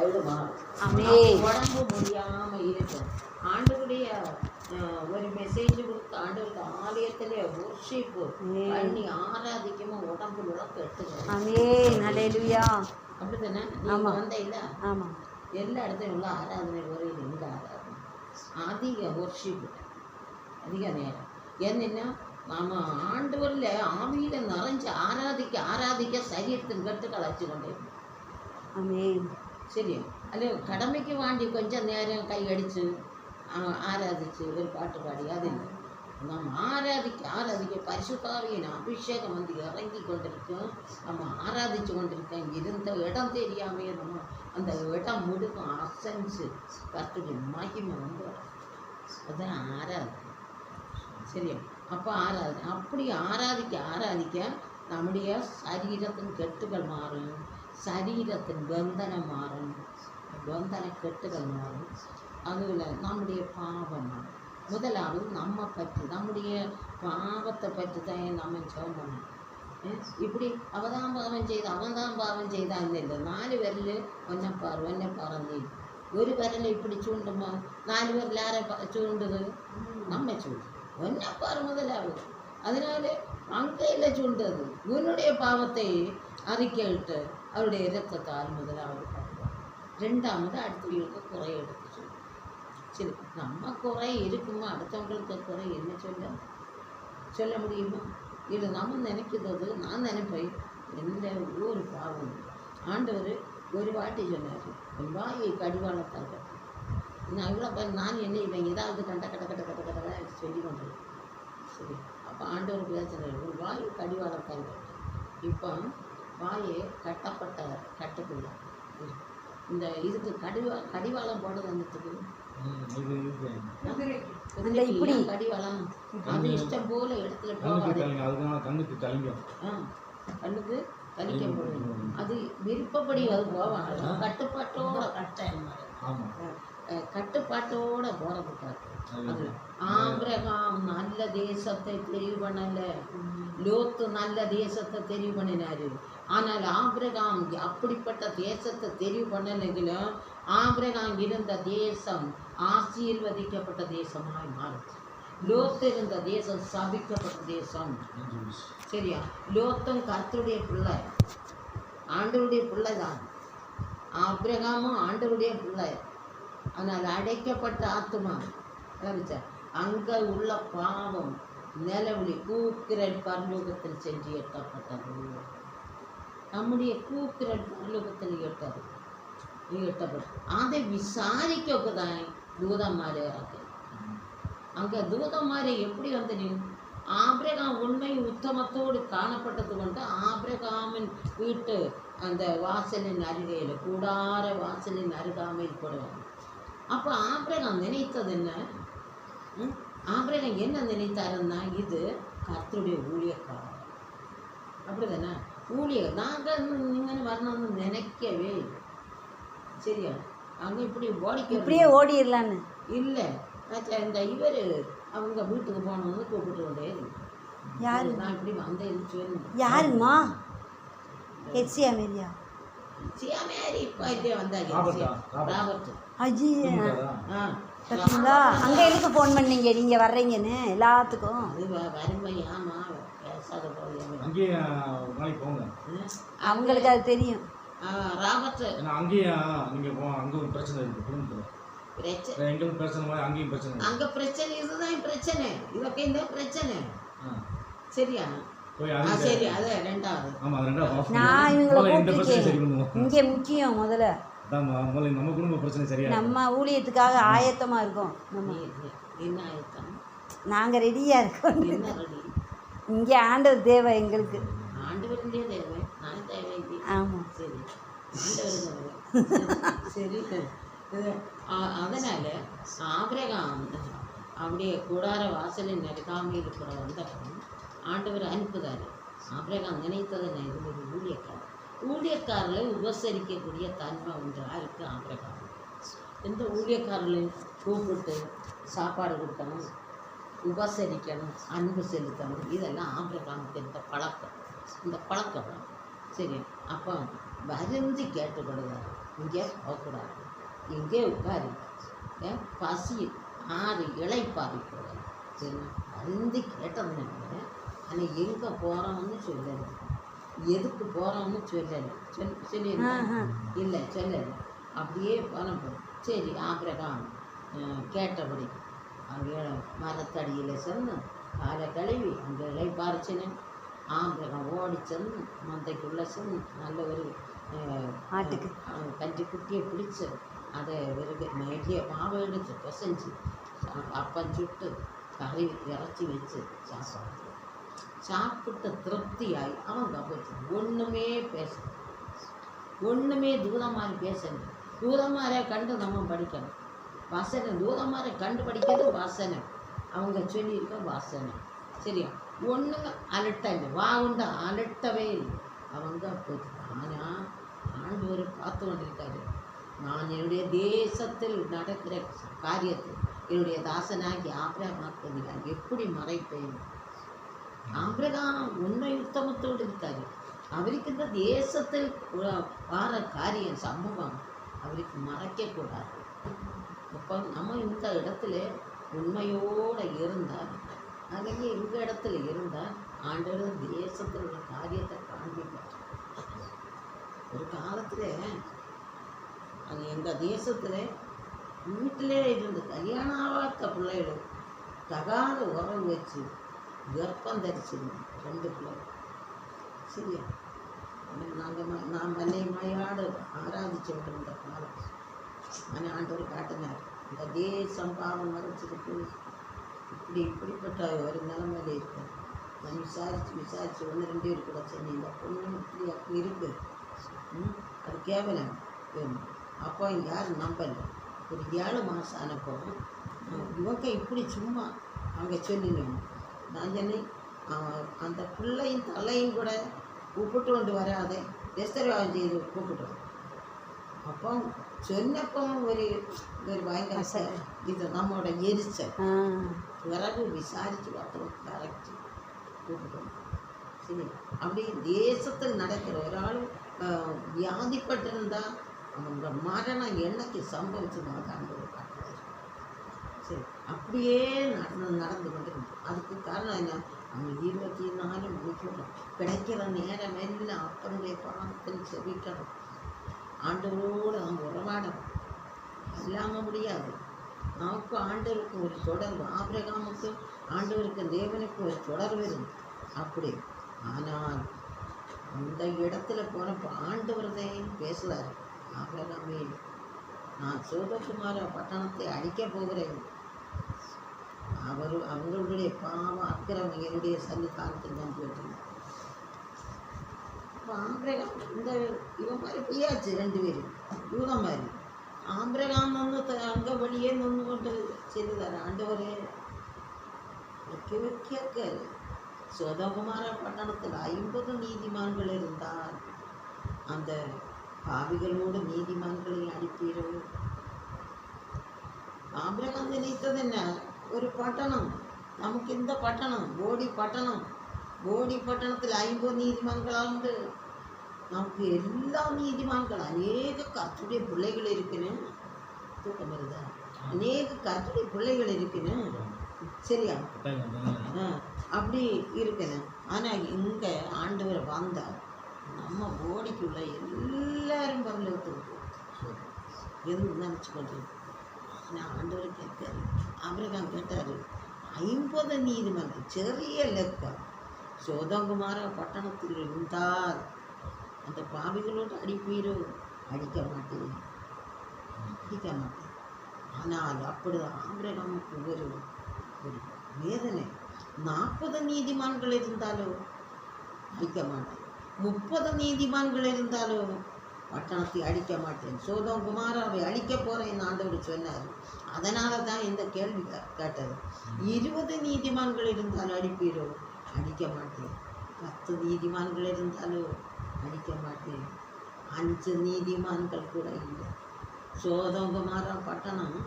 அது மாறும். உடம்பு முடியாமல் இருக்கும். ஆண்டவருடைய ஒரு மெசேஜ் கொடுத்து ஆண்டவருக்கு ஆலயத்திலே வொர்ஷிப்பு பண்ணி ஆராதிக்குமோ உடம்பு உழப்பு எடுத்துக்கணும். அப்படித்தானே நீங்க வந்த இல்லை? எல்லா இடத்துலையும் உள்ள ஆராதனை வரையில் இந்த ஆராதனை அதிக வொர்ஷிப்பு அதிக நேரம். என்னென்னா நாம் ஆண்டவரில் ஆவியில் நிறைஞ்சு ஆராதிக்க சரீரத்தின் கட்டுக்களை வச்சு கொண்டே சரியா? அது கடமைக்கு வாண்டி கொஞ்சம் நேரம் கையடிச்சு ஆராதிச்சு ஒரு பாட்டு பாடி அது இல்லை. நம்ம ஆராதிக்க பரிசுத்தாவியின் அபிஷேகம் வந்து இறங்கி கொண்டிருக்கோம். நம்ம ஆராதிச்சு கொண்டிருக்கோம். இருந்த இடம் தெரியாமையே நம்ம அந்த இடம் முழுக்கும் அசன்ஸு கற்றுடைய மகிமை வந்து அதுதான் ஆராதனை. சரியா? அப்போ அப்படி ஆராதிக்க நம்முடைய சரீரத்தின் கெட்டுகள் மாறும், சரீரத்தின் பந்தனம் மாறும், பந்தன கெட்டுகள் மாறும். அதில் நம்முடைய பாவம் மாறும். முதலாவது நம்முடைய பாவத்தை பற்றி தான் நம்ம ஜெபம் பண்ணணும். இப்படி அவன் தான் பாவம் செய்தான் இல்லை. 4 விரல் ஒன்றை பாருங்க. ஒரு விரலை இப்படி சூண்டுமா? 4 விரல் யாரை சூண்டுது? நம்ம சூண்டு. ஒன்றை பாரு முதலாவது. அதனால அங்கையில் சூண்டது உன்னுடைய பாவத்தை அறிக்கையிட்டு அவருடைய இரத்தத்தால் முதலாவது பார்ப்போம். 2வது அடுத்தவங்களுக்கு குறை எடுத்து சொல்லுவோம். சரி, நம்ம குறை இருக்குமா? அடுத்தவங்களுக்கு குறை என்ன சொல்ல முடியுமா? இல்லை நம்ம நினைக்கிறது. நான் நினைப்பேன் எந்த ஒரு பாவம். ஆண்டவர் ஒரு வாட்டி சொன்னார், என் வாயை கடிவாளத்தால் கட்டு. நான் இவ்வளோ நான் என்ன இவன் ஏதாவது கட்ட சொல்லி கொண்டு. சரி, அப்போ ஆண்டவர் பேசுகிறார், ஒரு வாயை கடிவாளத்தால் கட்டு. இப்போ வாயை கட்டப்பட்ட கட்டுக்குள்ள இந்த இதுக்கு கடிவாளம் போடுறது என்னத்துக்கு? இப்படி கடிவாளம் அது இஷ்டம் போல இடத்துல போகாது. கண்ணுக்கு கலிக்க போடுது. அது விருப்பப்படி அது போவாங்க. கட்டுப்பாட்டோட போறதுக்காக. ஆபிரகாம் நல்ல தேசத்தை தெரிவு பண்ணல, லோத்து நல்ல தேசத்தை தெரிவு பண்ணினாரு. ஆனால் ஆபிரகாம் அப்படிப்பட்ட தேசத்தை தெரிவு பண்ணலைங்களும் ஆபிரகாம் இருந்த தேசம் ஆசீர்வதிக்கப்பட்ட தேசமாய் மாறுச்சு. லோத்து இருந்த தேசம் சபிக்கப்பட்ட தேசம். சரியா? லோத்தும் கர்த்தருடைய பிள்ளை, ஆண்டவருடைய பிள்ளை தான். ஆபிரகாமும் ஆண்டவருடைய பிள்ளை. ஆனால் அடைக்கப்பட்ட ஆத்துமா அங்கே உள்ள பாவம் நிலவொளி கூக்குரல் பரலோகத்தில் சென்று எட்டப்பட்டது. நம்முடைய கூக்குரல் பரலோகத்தில் எட்டப்பட்டது. அதை விசாரிக்கதான் தூதமாரே இருக்கு. அங்கே தூதமாரே எப்படி வந்து ஆபிரகாம் உண்மை உத்தமத்தோடு காணப்பட்டது கொண்டு ஆபிரகாமின் வீட்டு அந்த வாசலின் அருகையில் கூடார வாசலின் அருகாமையில் போடுவாங்க. அப்போ ஆபிரகாம் நினைத்தது என்ன? ஆபிரகாம் என்ன நினைத்தாருன்னா, இது கர்த்தருடைய ஊழியக்காரர். அப்படி தானே? ஊழியர் நாங்கள் நீங்கள் வரணும்னு நினைக்கவே இல்லை. சரியா? அங்கே இப்படி இப்படியே ஓடிடலான்னு இல்லை. இந்த இவர் அவங்க வீட்டுக்கு போனவங்க கூப்பிட்டு கொண்டே யாரு நான் இப்படி வந்த யாருமா ஹெச்சியாமேரியா சியாமேரி இப்போ வந்தாங்க. ராபர்ட் பார்த்தீங்களா? அங்கே எதுக்கு ஃபோன் பண்ணீங்க நீங்கள் வர்றீங்கன்னு எல்லாத்துக்கும்? அது வறுமை. ஆமாம், பேசாத போங்க. அவங்களுக்கு அது தெரியும். ராபர்ட் அங்கேயும் நீங்கள் அங்கே ஒரு பிரச்சனை இருக்குது குடும்பத்தில். எங்களுக்கு பிரச்சனை அங்கேயும் பிரச்சனை. அங்கே பிரச்சனை இதுதான் பிரச்சனை. இதற்கு இந்த பிரச்சனை. சரியா? சரி, அது 2வது. நான் இவங்களை இங்கே முக்கியம் முதல்ல நம்ம குடும்ப பிரச்சனை சரியா? நம்ம ஊழியத்துக்காக ஆயத்தமாக இருக்கோம். நம்ம என்ன ஆயத்தம்? நாங்கள் ரெடியாக இருக்கோம். என்ன ரெடி? இங்கே ஆண்டவர் தேவை எங்களுக்கு. ஆண்டவருடைய தேவை, நான் தேவை. ஆமாம், சரி, ஆண்டவர் தேவை. சரி, அதனால் ஆபிரகாம் அப்படியே கூடார வாசலின் நெருக்காமல் இருக்கிற வந்தப்போ ஆண்டவர் அனுப்புதார். ஆபிரகாம் நினைத்தது இது ஒரு ஊழியக்காரர்களை உபசரிக்கக்கூடிய தன்மை ஒன்று யாருக்கு? ஆபிரகாம். எந்த ஊழியக்காரர்களையும் கூப்பிட்டு சாப்பாடு கொடுக்கணும், உபசரிக்கணும், அன்பு செலுத்தணும், இதெல்லாம் ஆபிரகாமுக்கு இந்த பழக்கம். சரி, அப்போ வருந்தி கேட்டுக்கொள்கிறார். இங்கே போகக்கூடாது, இங்கே உட்காரு, பசி ஆறு இலைப்பாரி போட சரி அருந்து கேட்டதுன்னு ஆனால் எங்கே போகிறோம்னு சொல்லலை, எதுக்கு போகிறோம்னு சொல்லலை, சொல்லியிருந்தேன் இல்லை சொல்லலை. அப்படியே போனப்போ சரி ஆபிரகாம் கேட்டபடி அங்கே மரத்தடியில் சென்று காலை கழுவி அங்கே இலைப்பாரிச்சினேன். ஆபிரகாம் ஓடி சென்று மந்தைக்குள்ளே சென்று நல்ல ஒரு ஆட்டுக்கு கஞ்சி குட்டியை பிடிச்சி அதை வெறுக மெல்லிய மாவை எடுத்து பிசைஞ்சு அப்பம் சுட்டு கறி இறச்சி வச்சு சாப்பிட்டு திருப்தியாகி அவங்க போச்சு. ஒன்றுமே பேசணும், ஒன்றுமே தூரமாக பேசணும். தூரமாரை கண்டு நம்ம படிக்கணும் வாசனை, தூரமாரை கண்டு படிக்கிறது வாசனை, அவங்க சொல்லியிருக்க வாசனை. சரியா? ஒன்றுங்க அலட்ட இல்லை, வாவுண்ட அலட்டவே இல்லை. அவங்க போச்சு. ஆனால் ஆண்டவர் பார்த்து கொண்டிருக்காரு. நான் என்னுடைய தேசத்தில் நடக்கிற காரியத்தை என்னுடைய தாசனாகி ஆபிரகாமுக்கு நான் எப்படி மறைப்பேன்? ஆபிரகாம் உண்மை உத்தமத்தோடு இருக்காரு. அவருக்கு இந்த தேசத்தில் வார காரியம் சம்பவம் அவருக்கு மறைக்கக்கூடாது. இப்போ நம்ம இந்த இடத்துல உண்மையோடு இருந்தால், அங்கேயே எங்கள் இடத்துல இருந்தால் ஆண்டவர் தேசத்தில் உள்ள காரியத்தை காண்பிப்பார். ஒரு காலத்தில் அது எங்கள் தேசத்தில் வீட்டிலே இருந்து கல்யாணம் ஆகாத பிள்ளைகளும் தகாத உறவு வச்சு கர்ப்பம் தரிச்சிருந்தோம் 2 பிள்ளைகள். சரியா? நான் மலையாடு ஆராதிச்சு விட்டுருந்த காலம். ஆனால் ஆண்டவர் காட்டினார், இந்த தேசம் பாவம் மறைச்சிருக்கு, இப்படிப்பட்ட ஒரு நிலைமையில இருக்கு. நான் விசாரித்து 1-2 பேர் கூட சொன்னேன், இந்த பொண்ணு இப்படி அப்படி இருக்குது, அது கேவலம். அப்போ யாரும் நம்பலை. ஒரு 7 மாதம் ஆனப்போ இவங்க இப்படி சும்மா அவங்க சொல்லினோம். நான் சொன்னேன், அந்த பிள்ளையின் தலையும் கூட கூப்பிட்டு கொண்டு வராதே எஸ்தர்வாதம் செய்து கூப்பிட்டு. அப்போ சொன்னப்போ ஒரு பயங்கர இது நம்மளோட எரிச்சல். பிறகு விசாரித்து பார்த்தோம், கரெக்ட் கூப்பிட்டோம். சரி, அப்படி தேசத்தில் நடக்கிற ஒரு ஆள் வியாதிப்பட்டிருந்தால் அவங்க மரணம் என்னைக்கு சம்பவிச்சதும் அது ஆண்டவர் காட்டுறாரு. சரி, அப்படியே நடந்து கொண்டிருக்கும். அதுக்கு காரணம் என்ன? அவங்க 24 மணிக்கூடும் கிடைக்கிற நேரம் எல்லாம் அப்பனுடைய பாதத்தில் செவிக்கணும், ஆண்டவரோடு அவங்க உறவாடணும். இல்லாமல் முடியாது. நமக்கு ஆண்டவருக்கு ஒரு தொடர்பு, ஆபிரகாமுக்கு ஆண்டவருக்கு தேவனுக்கு ஒரு தொடர்பு இருந்து அப்படி. ஆனால் அந்த இடத்துல போனப்போ ஆண்டவர் தான் பேசுகிறார். ஆபிரகாமே, நான் சோதகுமார பட்டணத்தை அடிக்கப் போகிறேன், அவங்களுடைய பாவம் அக்கிரமம் என்னுடைய சன்னிதானத்தில் தான் போயிட்டு. இப்போ ஆபிரகாம் இந்த இவன் மாதிரி பொய்யாச்சு 2 பேரும் யூதம் மாதிரி. ஆபிரகாம் வந்து அங்கே வழியே நின்று கொண்டு செய்தார். ஆண்டவரே கேட்காரு. சோதகுமார பட்டணத்தில் 50 நீதிமான்கள் இருந்தால் அந்த பாவிகளோடு நீதிமான்களை அனுப்பிடும். ஆபிரகாம் நினைத்தது என்ன? ஒரு பட்டணம், நமக்கு இந்த பட்டணம் போடி பட்டணத்தில் 50 நீதிமான்களாக உண்டு. நமக்கு எல்லா நீதிமான்கள், அநேக கர்த்தருடைய பிள்ளைகள் இருக்குன்னு தூக்கம் வருதா? அநேக கர்த்தருடைய பிள்ளைகள் இருக்குன்னு. சரியா? அப்படி இருக்கணும். ஆனால் இங்கே ஆண்டவர் வந்தால் நம்ம போடிக்குள்ள எல்லாரும் பரலோகத்துக்கு எது நினச்சி கொண்டு. ஆனால் ஆண்டவர் கேட்காரு. ஆபிரகாம் கேட்டார், 50 நீதிமன்றம் சிறிய லெக்கம் சோதகுமார பட்டணத்தில் இருந்தால் அந்த பாவிகளோடு அடிப்பீரோ? அடிக்க மாட்டேன். ஆனால் அப்படிதான் ஆபிரகாமுக்கு ஒரு வேதனை. 40 நீதிமான்கள் இருந்தாலோ அடிக்க மாட்டேன், 30 நீதிமான்கள் இருந்தாலோ பட்டணத்தை அடிக்க மாட்டேன், சோதம் குமாராவை அழிக்க போகிறேன் ஆண்டவர் சொன்னார். அதனால தான் இந்த கேள்வி கேட்டது. 20 நீதிமான்கள் இருந்தாலும் அடிப்பீரோ? அடிக்க மாட்டேன். 10 நீதிமான்கள் இருந்தாலும் அடிக்க மாட்டேன். 5 நீதிமான்கள் கூட இல்லை. சோதம் குமாரா பட்டணம்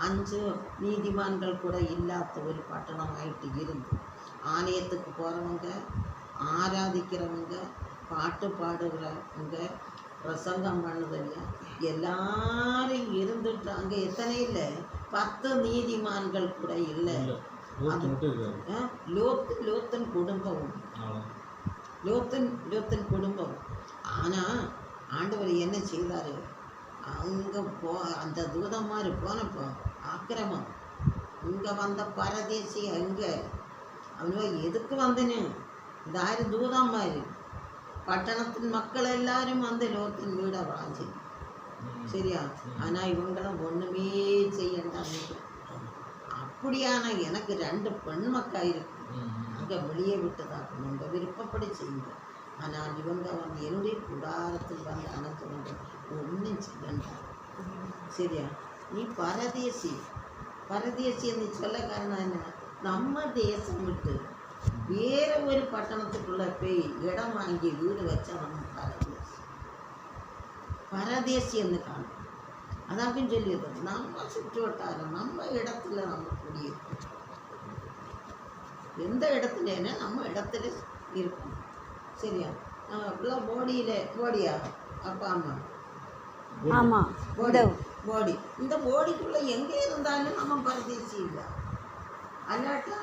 5 நீதிமான்கள் கூட இல்லாத ஒரு பட்டணம் ஆகிட்டு இருந்து ஆலயத்துக்கு போகிறவங்க, ஆராதிக்கிறவங்க, பாட்டு பாடுகிறவங்க, பிரசங்கம் பண்ணுறவங்க எல்லாரும் இருந்துட்டு அங்கே எத்தனை இல்லை 10 நீதிமான்கள் கூட இல்லை. லோத்தின் குடும்பம் லோத்தின் குடும்பம். ஆனால் ஆண்டவர் என்ன செய்தார்? அங்கே அந்த தூதமாரி போனப்போ ஆக்கிரமம் இங்கே வந்த பரதேசி அங்கே அவனுவ எதுக்கு வந்தனு இந்த 1000 தூதமாரி பட்டணத்தின் மக்கள் எல்லாரும் வந்து லோத்தின் வீடை வாங்கி சரியா. ஆனால் இவங்களும் ஒன்றுமே செய்யண்டாங்க. அப்படியான எனக்கு 2 பெண் மக்கள் இருக்கு. அங்கே வெளியே விட்டுதாக்கணும், உங்கள் விருப்பப்படி செய்யுங்க. ஆனால் இவங்க வந்து என்னுடைய கூடாரத்தில் வந்து அணைச்சவங்க ஒன்றும் செய்யண்டாம் சரியா. நீ பரதேசி என்று சொல்ல காரணம் என்ன? நம்ம தேசம் விட்டு வேற ஒரு பட்டணத்துக்குள்ளே போய் இடம் வாங்கி வீடு வச்சா நம்ம பரதேசி என்று காணும். அதாக்கும் சொல்லியது நம்ம சுற்று வட்டாரம் நம்ம இடத்துல நம்ம குடியிருக்கோம். எந்த இடத்துலன்னா நம்ம இடத்துல இருக்கும் சரியா. இப்பெல்லாம் போடியா அப்பா அம்மா ஆமாம் போடி இந்த போடிக்குள்ளே எங்கே இருந்தாலும் நம்ம பரதேசி இல்லை. அல்லாட்டா